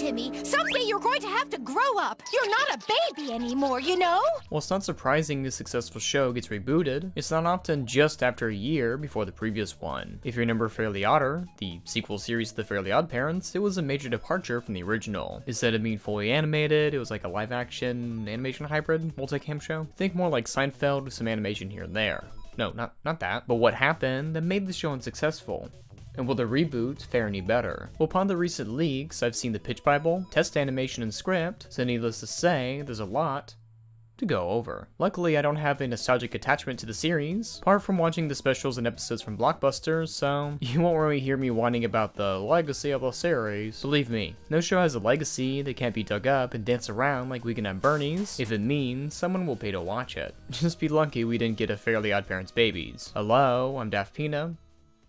Timmy. Someday you're going to have to grow up. You're not a baby anymore, you know? Well, it's not surprising the successful show gets rebooted. It's not often just after a year before the previous one. If you remember Fairly Odder, the sequel series to the Fairly Odd Parents, it was a major departure from the original. Instead of being fully animated, it was like a live-action animation hybrid multicam show. Think more like Seinfeld with some animation here and there. No, not that. But what happened that made the show unsuccessful? And will the reboot fare any better? Well, upon the recent leaks, I've seen the pitch bible, test animation, and script, so needless to say, there's a lot to go over. Luckily, I don't have a nostalgic attachment to the series, apart from watching the specials and episodes from Blockbuster, so you won't really hear me whining about the legacy of the series. Believe me, no show has a legacy that can't be dug up and danced around like Weekend at Bernie's if it means someone will pay to watch it. Just be lucky we didn't get a Fairly Odd Parents babies. Hello, I'm Daft Pina,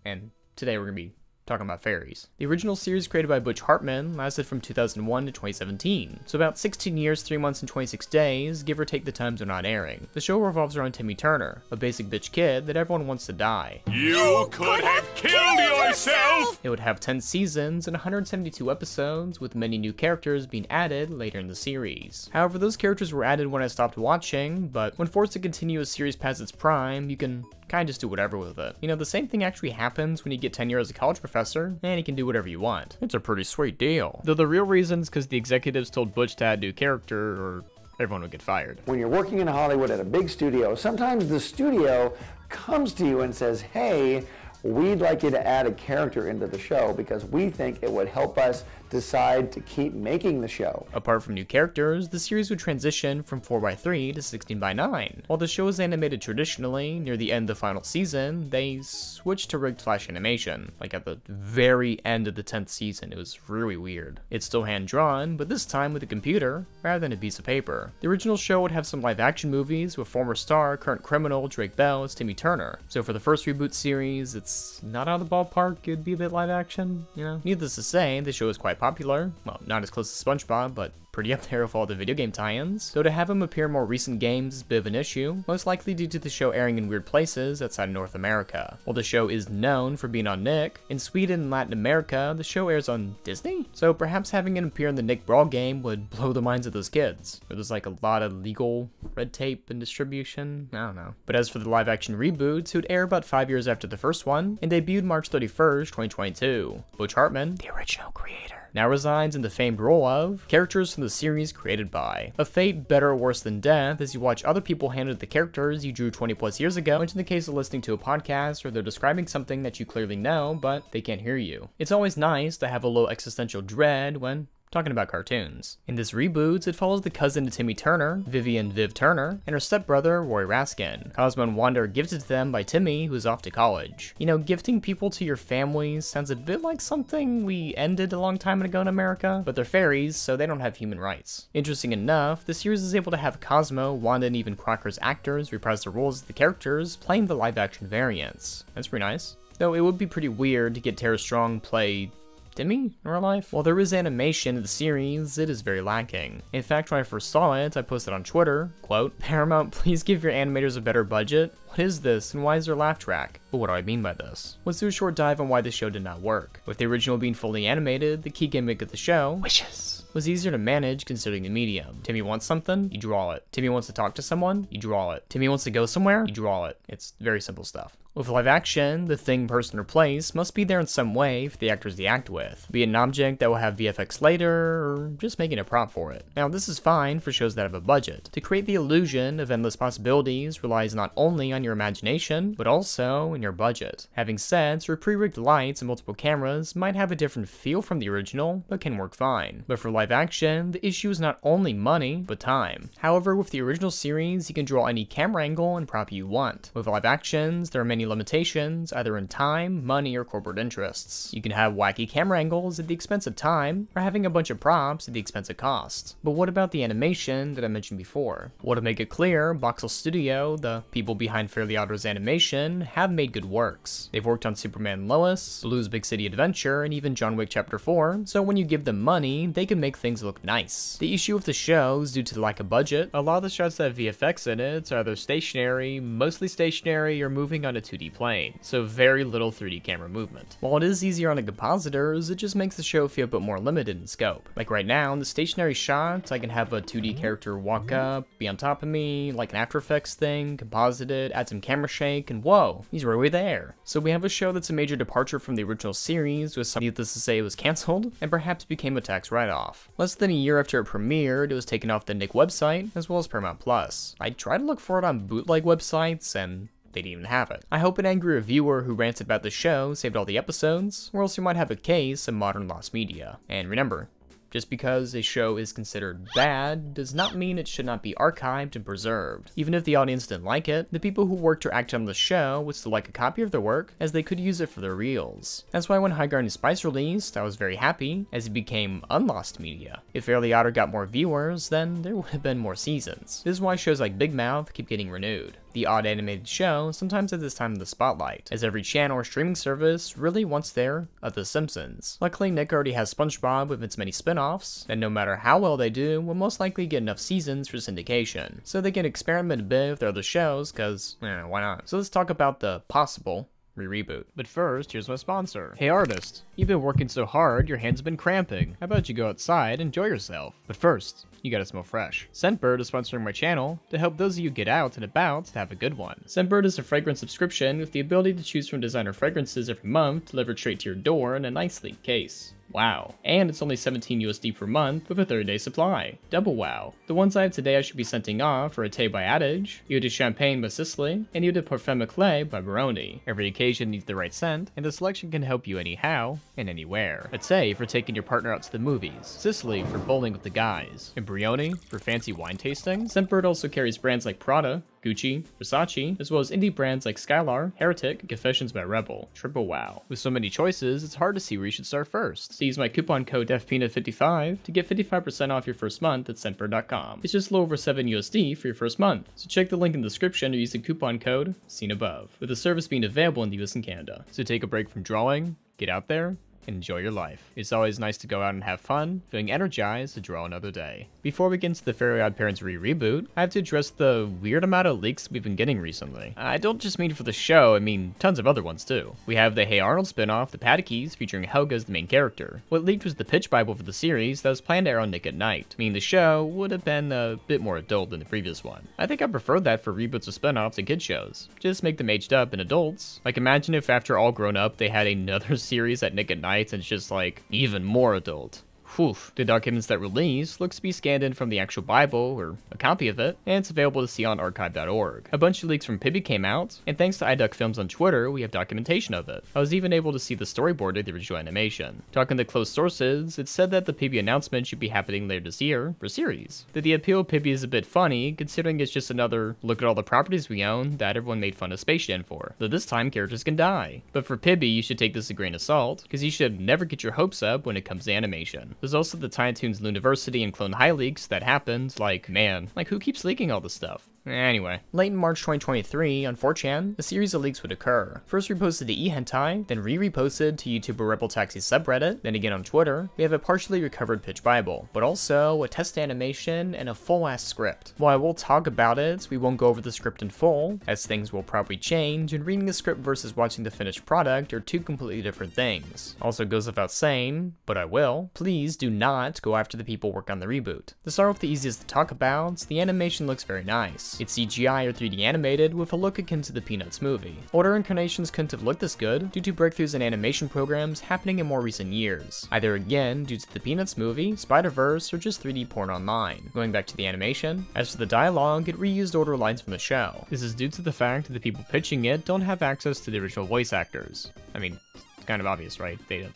and today we're gonna be talking about fairies. The original series created by Butch Hartman lasted from 2001 to 2017, so about 16 years, 3 months, and 26 days, give or take the times they're not airing. The show revolves around Timmy Turner, a basic bitch kid that everyone wants to die. You could have killed yourself! It would have 10 seasons and 172 episodes, with many new characters being added later in the series. However, those characters were added when I stopped watching, but when forced to continue a series past its prime, you can kinda just do whatever with it. You know, the same thing actually happens when you get tenure as a college professor, and you can do whatever you want. It's a pretty sweet deal. Though the real reason is because the executives told Butch to add new character, or everyone would get fired. When you're working in Hollywood at a big studio, sometimes the studio comes to you and says, hey, we'd like you to add a character into the show because we think it would help us decide to keep making the show. Apart from new characters, the series would transition from 4:3 to 16:9. While the show is animated traditionally, near the end of the final season, they switched to rigged flash animation, like at the very end of the 10th season. It was really weird. It's still hand-drawn, but this time with a computer, rather than a piece of paper. The original show would have some live-action movies with former star, current criminal, Drake Bell as Timmy Turner. So for the first reboot series, it's not out of the ballpark, it'd be a bit live-action, you know? Needless to say, the show is quite popular. Well, not as close to SpongeBob, but pretty up there with all the video game tie-ins. Though to have him appear in more recent games is a bit of an issue, most likely due to the show airing in weird places outside of North America. While the show is known for being on Nick, in Sweden and Latin America, the show airs on Disney? So perhaps having it appear in the Nick Brawl game would blow the minds of those kids. Where there's like a lot of legal red tape and distribution, I don't know. But as for the live-action reboots, it would air about 5 years after the first one, and debuted March 31st, 2022. Butch Hartman, the original creator, now resides in the famed role of characters from the series created by. A fate better or worse than death as you watch other people handle the characters you drew 20 plus years ago, which in the case of listening to a podcast or they're describing something that you clearly know, but they can't hear you. It's always nice to have a little existential dread when talking about cartoons. In this reboot, it follows the cousin to Timmy Turner, Vivian Viv Turner, and her stepbrother, Roy Raskin. Cosmo and Wanda are gifted to them by Timmy, who's off to college. You know, gifting people to your families sounds a bit like something we ended a long time ago in America, but they're fairies, so they don't have human rights. Interesting enough, the series is able to have Cosmo, Wanda, and even Crocker's actors reprise their roles as the characters, playing the live-action variants. That's pretty nice. Though it would be pretty weird to get Tara Strong play Timmy in real life? While there is animation in the series, it is very lacking. In fact, when I first saw it, I posted on Twitter, quote, "Paramount, please give your animators a better budget. What is this, and why is there a laugh track?" But what do I mean by this? Let's do a short dive on why this show did not work. With the original being fully animated, the key gimmick of the show, wishes, was easier to manage considering the medium. Timmy wants something, you draw it. Timmy wants to talk to someone, you draw it. Timmy wants to go somewhere, you draw it. It's very simple stuff. With live action, the thing, person, or place must be there in some way for the actors to act with, be it an object that will have VFX later, or just making a prop for it. Now, this is fine for shows that have a budget. To create the illusion of endless possibilities relies not only on your imagination, but also in your budget. Having sets or pre-rigged lights and multiple cameras might have a different feel from the original, but can work fine. But for live action, the issue is not only money, but time. However, with the original series, you can draw any camera angle and prop you want. With live actions, there are many limitations, either in time, money, or corporate interests. You can have wacky camera angles at the expense of time, or having a bunch of props at the expense of cost. But what about the animation that I mentioned before? Well, to make it clear, Boxel Studio, the people behind Fairly Odder's animation, have made good works. They've worked on Superman and Lois, Blue's Big City Adventure, and even John Wick Chapter 4, so when you give them money, they can make things look nice. The issue with the show is due to the lack of budget. A lot of the shots that have VFX in it are either stationary, mostly stationary, or moving onto 2D plane, so very little 3D camera movement. While it is easier on the compositors, it just makes the show feel a bit more limited in scope. Like right now, in the stationary shots, I can have a 2D character walk up, be on top of me, like an After Effects thing, composite it, add some camera shake, and whoa, he's right away there. So we have a show that's a major departure from the original series, with some needless to say it was cancelled, and perhaps became a tax write-off. Less than a year after it premiered, it was taken off the Nick website, as well as Paramount Plus. I tried to look for it on bootleg websites, and they didn't even have it. I hope an angry reviewer who ranted about the show saved all the episodes, or else we might have a case of modern lost media. And remember, just because a show is considered bad does not mean it should not be archived and preserved. Even if the audience didn't like it, the people who worked or acted on the show would still like a copy of their work, as they could use it for their reels. That's why when High Garden Spice released, I was very happy, as it became unlost media. If Fairly Otter got more viewers, then there would have been more seasons. This is why shows like Big Mouth keep getting renewed. The odd animated show sometimes has its time in the spotlight, as every channel or streaming service really wants their of The Simpsons. Luckily, Nick already has SpongeBob with its many spin-offs, and no matter how well they do, will most likely get enough seasons for syndication, so they can experiment a bit with their other shows, cause, why not? So let's talk about the possible reboot. But first, here's my sponsor. Hey artist, you've been working so hard, your hands have been cramping. How about you go outside and enjoy yourself? But first, you gotta smell fresh. Scentbird is sponsoring my channel to help those of you get out and about to have a good one. Scentbird is a fragrance subscription with the ability to choose from designer fragrances every month delivered straight to your door in a nice sleek case. Wow. And it's only $17 USD per month with a 30-day supply. Double wow. The ones I have today I should be scenting off are a Té by Adage, Eau de Champagne by Sicily, and Eau de Parfum Clé by Baroni. Every occasion needs the right scent, and the selection can help you anyhow and anywhere. A Té for taking your partner out to the movies, Sicily for bowling with the guys, and Brioni for fancy wine tasting. Scentbird also carries brands like Prada, Gucci, Versace, as well as indie brands like Skylar, Heretic, and Confessions by Rebel. Triple wow. With so many choices, it's hard to see where you should start first. So use my coupon code DEFPeanut55 to get 55% off your first month at Scentbird.com. It's just a little over $7 USD for your first month, so check the link in the description or use the coupon code seen above, with the service being available in the US and Canada. So take a break from drawing, get out there, and enjoy your life. It's always nice to go out and have fun, feeling energized to draw another day. Before we get into the Fairly Odd Parents reboot, I have to address the weird amount of leaks we've been getting recently. I don't just mean for the show, I mean tons of other ones too. We have the Hey Arnold spinoff, The Patakeys, featuring Helga as the main character. What leaked was the pitch bible for the series that was planned to air on Nick at Night, meaning the show would have been a bit more adult than the previous one. I think I prefer that for reboots of spinoffs and kid shows. Just make them aged up and adults. Like imagine if after All Grown Up they had another series at Nick at Night and it's just like even more adult. Whew. The documents that released looks to be scanned in from the actual Bible, or a copy of it, and it's available to see on archive.org. A bunch of leaks from Pibby came out, and thanks to iDuck Films on Twitter, we have documentation of it. I was even able to see the storyboard of the original animation. Talking to close sources, it said that the Pibby announcement should be happening later this year for series. That the appeal of Pibby is a bit funny, considering it's just another look at all the properties we own that everyone made fun of Space Jam for. Though this time, characters can die. But for Pibby, you should take this a grain of salt, because you should never get your hopes up when it comes to animation. There's also the Tiny Toons Looniversity and Clone High leaks that happened, like, man, like who keeps leaking all this stuff? Anyway, late in March 2023, on 4chan, a series of leaks would occur. First reposted to eHentai, then re-reposted to YouTuber Rebel Taxi subreddit, then again on Twitter. We have a partially recovered pitch bible, but also a test animation and a full-ass script. While I will talk about it, we won't go over the script in full, as things will probably change, and reading the script versus watching the finished product are two completely different things. Also goes without saying, but I will, please do not go after the people working on the reboot. To start with the easiest to talk about, the animation looks very nice. It's CGI or 3D animated with a look akin to the Peanuts movie. Older incarnations couldn't have looked this good due to breakthroughs in animation programs happening in more recent years, either again due to the Peanuts movie, Spider-Verse, or just 3D porn online. Going back to the animation, as for the dialogue, it reused older lines from the show. This is due to the fact that the people pitching it don't have access to the original voice actors. I mean, it's kind of obvious, right? They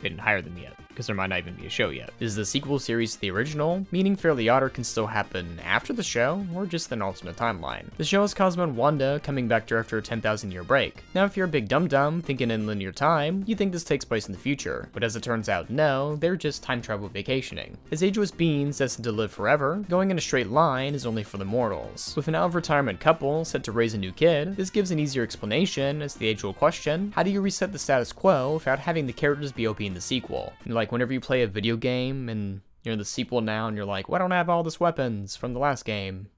didn't hire them yet, because there might not even be a show yet. This is the sequel series to the original, meaning Fairly Otter can still happen after the show, or just an alternate timeline. The show is Cosmo and Wanda coming back to after a 10,000 year break. Now if you're a big dum-dum thinking in linear time, you think this takes place in the future, but as it turns out, no, they're just time travel vacationing. As ageless beings destined to live forever, going in a straight line is only for the mortals. With an out-of-retirement couple set to raise a new kid, this gives an easier explanation as the age-old question, how do you reset the status quo without having the characters be OP in the sequel? Like whenever you play a video game and you're in the sequel now and you're like, well, I don't have all this weapons from the last game.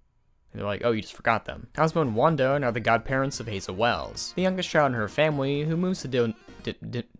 And they're like, oh, you just forgot them. Cosmo and Wanda are the godparents of Hazel Wells, the youngest child in her family who moves to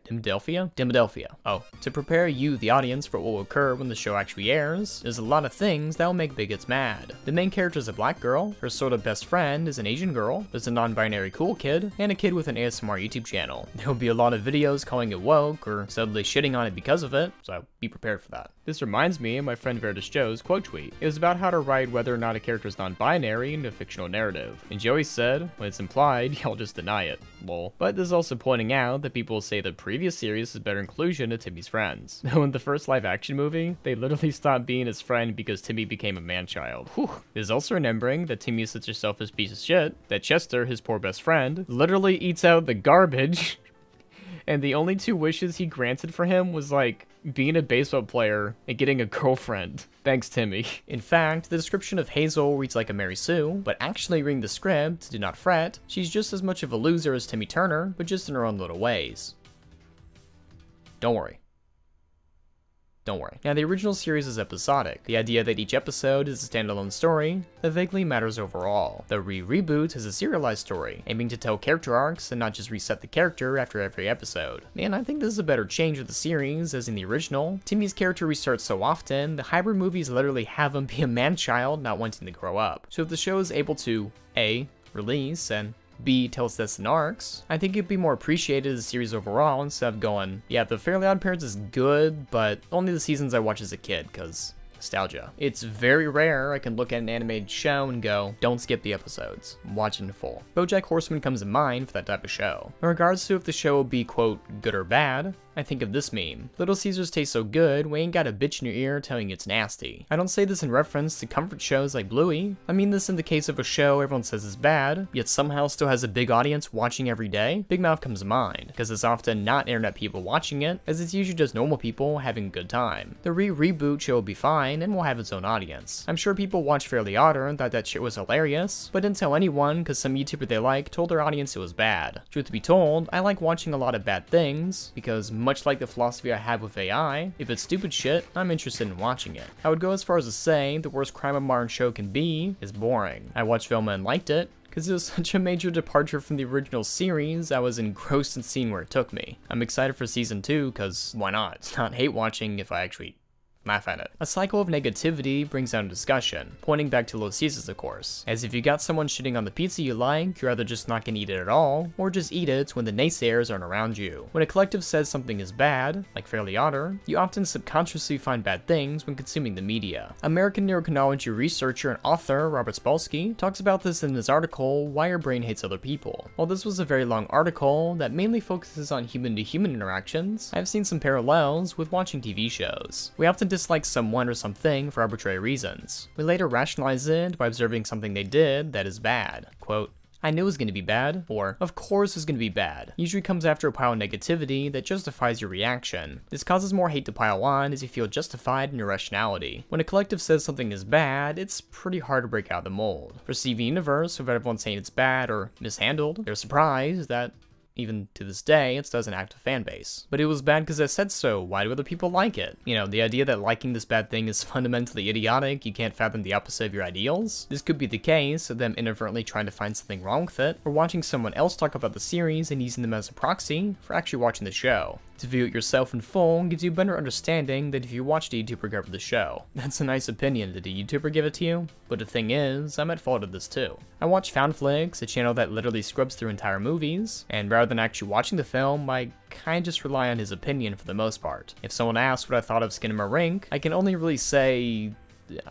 Dimmodelphia. Oh, to prepare you, the audience, for what will occur when the show actually airs, there's a lot of things that will make bigots mad. The main character is a black girl, her sort of best friend is an Asian girl, there's a non-binary cool kid, and a kid with an ASMR YouTube channel. There will be a lot of videos calling it woke, or subtly shitting on it because of it, so be prepared for that. This reminds me of my friend Veritas Joe's quote tweet. It was about how to write whether or not a character is non-binary in a fictional narrative. And Joey said, when it's implied, y'all just deny it. Lol. But this is also pointing out that people say the previous series is better inclusion of Timmy's friends. Though in the first live-action movie, they literally stopped being his friend because Timmy became a man-child. Whew. There's also remembering that Timmy is such a selfish piece of shit that Chester, his poor best friend, literally eats out the garbage. And the only two wishes he granted for him was like being a baseball player and getting a girlfriend. Thanks, Timmy. In fact, the description of Hazel reads like a Mary Sue, but actually reading the script, do not fret, she's just as much of a loser as Timmy Turner, but just in her own little ways. Don't worry. Don't worry. Now, the original series is episodic. The idea that each episode is a standalone story that vaguely matters overall. The reboot is a serialized story, aiming to tell character arcs and not just reset the character after every episode. And I think this is a better change of the series, as in the original, Timmy's character restarts so often, the hybrid movies literally have him be a man-child not wanting to grow up. So if the show is able to, A, release, and B, tell its destined arcs, I think it'd be more appreciated as a series overall instead of going, yeah, The Fairly Odd Parents is good, but only the seasons I watched as a kid, because nostalgia. It's very rare I can look at an animated show and go, don't skip the episodes, watch it in full. BoJack Horseman comes to mind for that type of show. In regards to if the show will be, quote, good or bad, I think of this meme. Little Caesars taste so good, we ain't got a bitch in your ear telling you it's nasty. I don't say this in reference to comfort shows like Bluey. I mean this in the case of a show everyone says is bad, yet somehow still has a big audience watching every day. Big Mouth comes to mind, because it's often not internet people watching it, as it's usually just normal people having a good time. The reboot show will be fine, and will have its own audience. I'm sure people watched Fairly Odder and thought that shit was hilarious, but didn't tell anyone because some YouTuber they like told their audience it was bad. Truth be told, I like watching a lot of bad things, because much like the philosophy I have with AI, if it's stupid shit, I'm interested in watching it. I would go as far as to say the worst crime a modern show can be is boring. I watched Velma and liked it, because it was such a major departure from the original series, I was engrossed in seeing where it took me. I'm excited for season 2, because why not? It's not hate watching if I actually laugh at it. A cycle of negativity brings down discussion, pointing back to Little Caesars of course, as if you got someone shitting on the pizza you like, you're either just not gonna eat it at all, or just eat it when the naysayers aren't around you. When a collective says something is bad, like Fairly Odder, you often subconsciously find bad things when consuming the media. American neurochronology researcher and author Robert Spolsky talks about this in his article, Why Your Brain Hates Other People. While this was a very long article that mainly focuses on human-to-human interactions, I've seen some parallels with watching TV shows. We often dislike someone or something for arbitrary reasons. We later rationalize it by observing something they did that is bad. Quote, I knew it was going to be bad, or of course it's going to be bad. Usually comes after a pile of negativity that justifies your reaction. This causes more hate to pile on as you feel justified in your rationality. When a collective says something is bad, it's pretty hard to break out of the mold. For Steven Universe, with everyone saying it's bad or mishandled, they're surprised that even to this day, it still has an active fan base. But it was bad because I said so, why do other people like it? You know, the idea that liking this bad thing is fundamentally idiotic, you can't fathom the opposite of your ideals? This could be the case of them inadvertently trying to find something wrong with it, or watching someone else talk about the series and using them as a proxy for actually watching the show. To view it yourself in full gives you a better understanding than if you watched a YouTuber cover the show. That's a nice opinion, did a YouTuber give it to you? But the thing is, I'm at fault of this too. I watch Foundflix, a channel that literally scrubs through entire movies, and rather than actually watching the film, I kinda just rely on his opinion for the most part. If someone asks what I thought of Skinamarink, I can only really say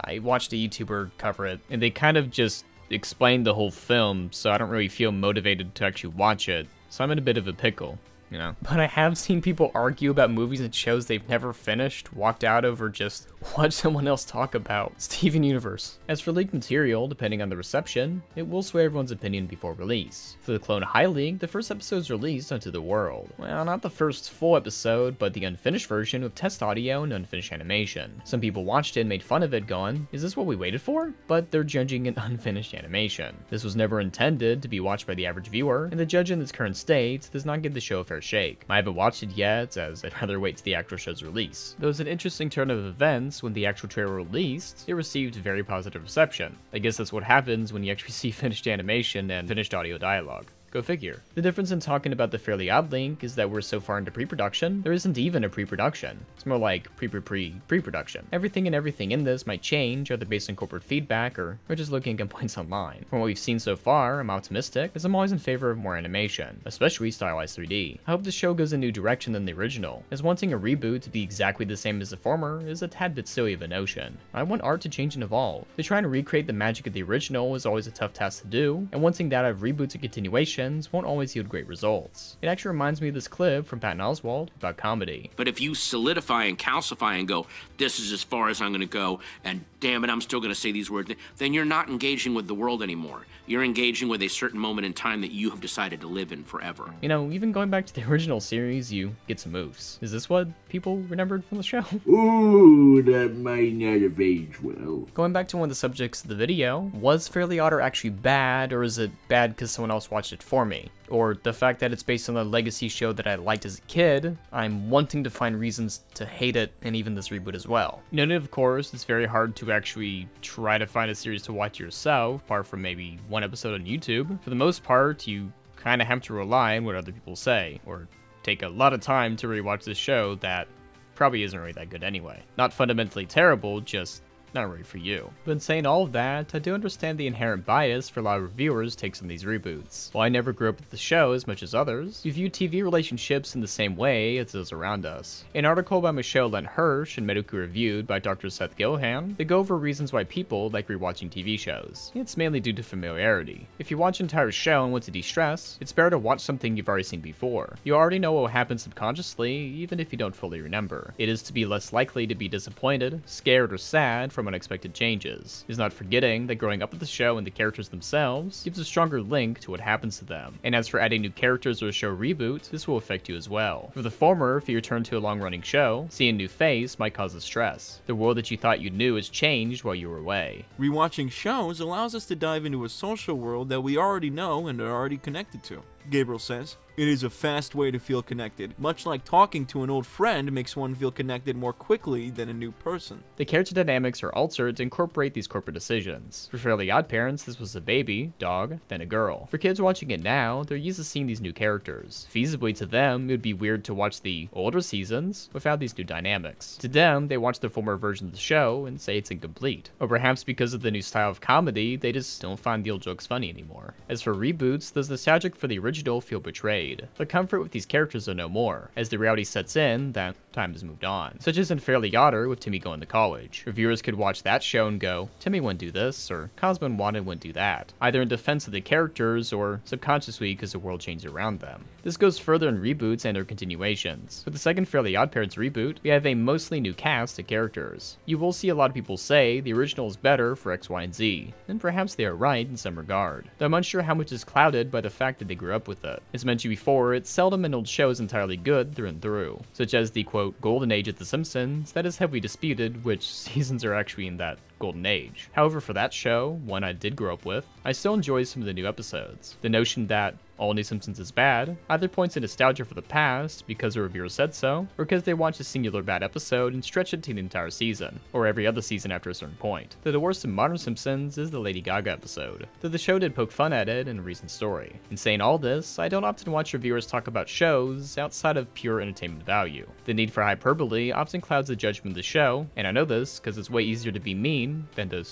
I watched a YouTuber cover it, and they kind of just explained the whole film, so I don't really feel motivated to actually watch it. So I'm in a bit of a pickle. You know? But I have seen people argue about movies and shows they've never finished, walked out of, or just watch someone else talk about. Steven Universe. As for leaked material, depending on the reception, it will sway everyone's opinion before release. For the Clone High League, the first episode is released onto the world. Well, not the first full episode, but the unfinished version with test audio and unfinished animation. Some people watched it and made fun of it, going, is this what we waited for? But they're judging an unfinished animation. This was never intended to be watched by the average viewer, and the judge in its current state does not give the show a fair fair shake. I haven't watched it yet, as I'd rather wait till the actual show's release. There was an interesting turn of events when the actual trailer released. It received very positive reception. I guess that's what happens when you actually see finished animation and finished audio dialogue. Go figure. The difference in talking about the Fairly Odd Link is that we're so far into pre-production, there isn't even a pre-production. It's more like pre-production. Everything in this might change, either based on corporate feedback or just looking at points online. From what we've seen so far, I'm optimistic, as I'm always in favor of more animation, especially stylized 3D. I hope the show goes a new direction than the original, as wanting a reboot to be exactly the same as the former is a tad bit silly of a notion. I want art to change and evolve. To try and recreate the magic of the original is always a tough task to do, and wanting that out of reboots and continuation won't always yield great results. It actually reminds me of this clip from Patton Oswalt about comedy. But if you solidify and calcify and go, this is as far as I'm going to go, and damn it, I'm still going to say these words, then you're not engaging with the world anymore. You're engaging with a certain moment in time that you have decided to live in forever. You know, even going back to the original series, you get some moves. Is this what people remembered from the show? Ooh, that might not have aged well. Going back to one of the subjects of the video, was Fairly Odder actually bad, or is it bad because someone else watched it for me? Or the fact that it's based on a legacy show that I liked as a kid, I'm wanting to find reasons to hate it, and even this reboot as well. Noted, of course, it's very hard to actually try to find a series to watch yourself, apart from maybe one episode on YouTube. For the most part, you kind of have to rely on what other people say, or take a lot of time to rewatch this show that probably isn't really that good anyway. Not fundamentally terrible, just not really for you. But in saying all of that, I do understand the inherent bias for a lot of reviewers takes on these reboots. While I never grew up with the show as much as others, we view TV relationships in the same way as those around us. An article by Michelle Len Hirsch and Medical Reviewed by Dr. Seth Gilhan, they go over reasons why people like rewatching TV shows. It's mainly due to familiarity. If you watch an entire show and want to de-stress, it's better to watch something you've already seen before. You already know what will happen subconsciously, even if you don't fully remember. It is to be less likely to be disappointed, scared, or sad from unexpected changes. It is not forgetting that growing up with the show and the characters themselves gives a stronger link to what happens to them. And as for adding new characters or a show reboot, this will affect you as well. For the former, if you return to a long-running show, seeing a new face might cause stress. The world that you thought you knew has changed while you were away. Rewatching shows allows us to dive into a social world that we already know and are already connected to. Gabriel says, "It is a fast way to feel connected, much like talking to an old friend makes one feel connected more quickly than a new person." The character dynamics are altered to incorporate these corporate decisions. For Fairly Odd Parents, this was a baby, dog, then a girl. For kids watching it now, they're used to seeing these new characters. Feasibly to them, it would be weird to watch the older seasons without these new dynamics. To them, they watch the former version of the show and say it's incomplete. Or perhaps because of the new style of comedy, they just don't find the old jokes funny anymore. As for reboots, those nostalgic for the original feel betrayed. The comfort with these characters are no more. As the reality sets in, that time has moved on. Such as in Fairly Odder with Timmy going to college. Reviewers could watch that show and go, Timmy wouldn't do this, or Cosmo and Wanda wouldn't do that. Either in defense of the characters, or subconsciously because the world changed around them. This goes further in reboots and or continuations. With the second Fairly Odd Parents reboot, we have a mostly new cast of characters. You will see a lot of people say the original is better for X, Y, and Z, and perhaps they are right in some regard. Though I'm unsure how much is clouded by the fact that they grew up with it. As mentioned before, it's seldom an old show is entirely good through and through, such as the quote golden age of The Simpsons that is heavily disputed which seasons are actually in that golden age. However, for that show, one I did grow up with, I still enjoy some of the new episodes. The notion that all new Simpsons is bad either points to nostalgia for the past because a reviewer said so, or because they watched a singular bad episode and stretched it to the entire season, or every other season after a certain point. Though the worst of modern Simpsons is the Lady Gaga episode, though the show did poke fun at it in a recent story. In saying all this, I don't often watch reviewers talk about shows outside of pure entertainment value. The need for hyperbole often clouds the judgment of the show, and I know this because it's way easier to be mean than to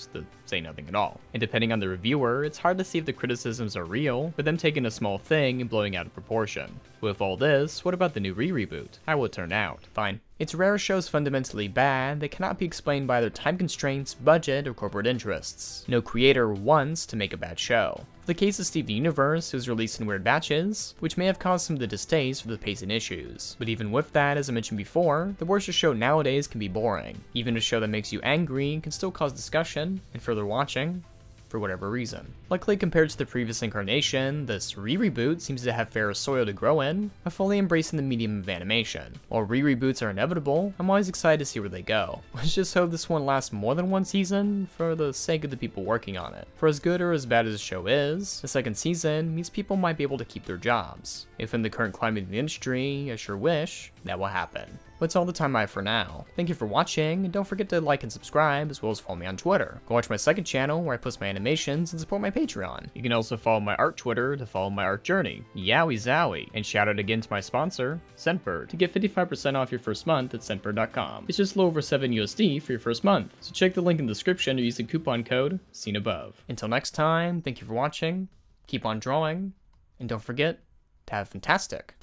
say nothing at all. And depending on the reviewer, it's hard to see if the criticisms are real, but them taking a small thing and blowing out of proportion. With all this, what about the new reboot? How will it turn out? Fine. It's rare shows fundamentally bad that cannot be explained by either time constraints, budget, or corporate interests. No creator wants to make a bad show. The case of Steven Universe was released in weird batches, which may have caused some of the distaste for the pacing issues. But even with that, as I mentioned before, the worst show nowadays can be boring. Even a show that makes you angry can still cause discussion and further watching. for whatever reason. Luckily, compared to the previous incarnation, this re-reboot seems to have fairer soil to grow in, by fully embracing the medium of animation. While re-reboots are inevitable, I'm always excited to see where they go. Let's just hope this one lasts more than one season, for the sake of the people working on it. For as good or as bad as the show is, the second season means people might be able to keep their jobs. If in the current climate of the industry, I sure wish that will happen. But it's all the time I have for now. Thank you for watching, and don't forget to like and subscribe, as well as follow me on Twitter. Go watch my second channel, where I post my animations, and support my Patreon. You can also follow my art Twitter to follow my art journey. Yowie zowie! And shout out again to my sponsor, Scentbird, to get 55% off your first month at Scentbird.com. It's just a little over $7 USD for your first month, so check the link in the description or use the coupon code seen above. Until next time, thank you for watching, keep on drawing, and don't forget to have fantastic.